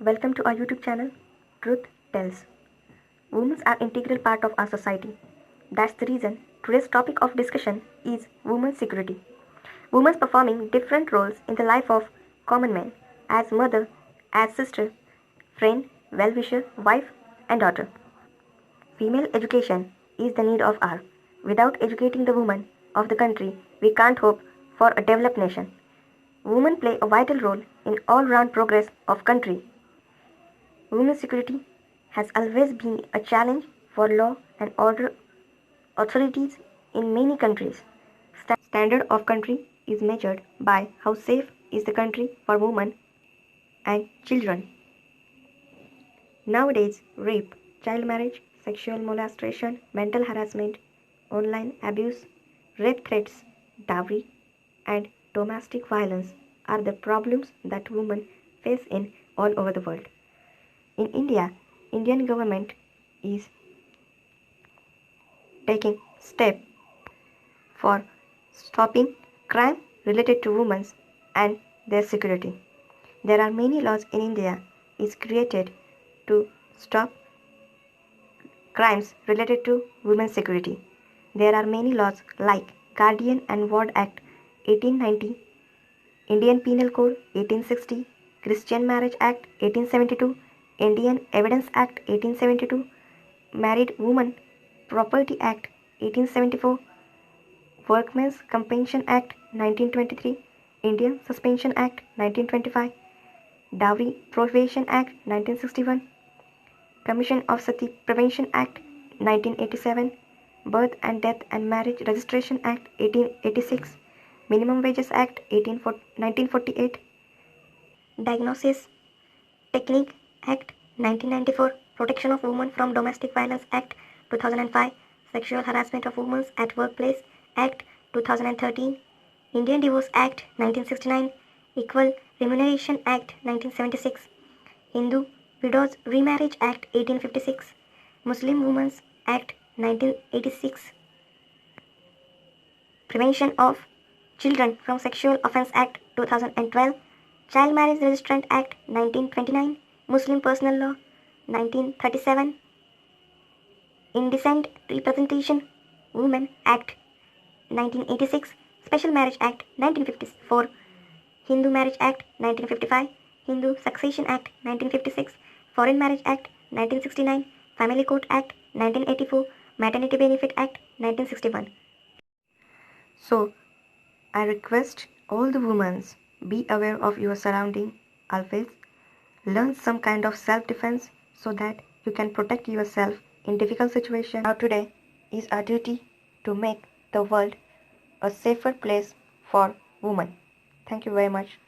Welcome to our YouTube channel, Truth Tells. Women are an integral part of our society. That's the reason today's topic of discussion is women's security. Women performing different roles in the life of common man, as mother, as sister, friend, well-wisher, wife, and daughter. Female education is the need of hour. Without educating the women of the country, we can't hope for a developed nation. Women play a vital role in all-round progress of country. Women's security has always been a challenge for law and order authorities in many countries. Standard of country is measured by how safe is the country for women and children. Nowadays, rape, child marriage, sexual molestation, mental harassment, online abuse, rape threats, dowry, and domestic violence are the problems that women face in all over the world. In India, Indian government is taking steps for stopping crime related to women and their security. There are many laws in India is created to stop crimes related to women's security. There are many laws like Guardian and Ward Act 1890, Indian Penal Code 1860, Christian Marriage Act 1872, Indian Evidence Act 1872, Married Women Property Act 1874, Workmen's Compensation Act 1923, Indian Suspension Act 1925, Dowry Prohibition Act 1961, Commission of Sati Prevention Act 1987, Birth and Death and Marriage Registration Act 1886, Minimum Wages Act 1948, Diagnosis Technique Act 1994, Protection of Women from Domestic Violence Act 2005, Sexual Harassment of Women at Workplace Act 2013, Indian Divorce Act 1969, Equal Remuneration Act 1976, Hindu Widows Remarriage Act 1856, Muslim Women's Act 1986, Prevention of Children from Sexual Offence Act 2012, Child Marriage Registrant Act 1929, Muslim Personal Law 1937, Indecent Representation Women Act 1986, Special Marriage Act 1954, Hindu Marriage Act 1955, Hindu Succession Act 1956, Foreign Marriage Act 1969, Family Court Act 1984, Maternity Benefit Act 1961. So, I request all the women be aware of your surrounding always. Learn some kind of self-defense so that you can protect yourself in difficult situations. Now today is our duty to make the world a safer place for women. Thank you very much.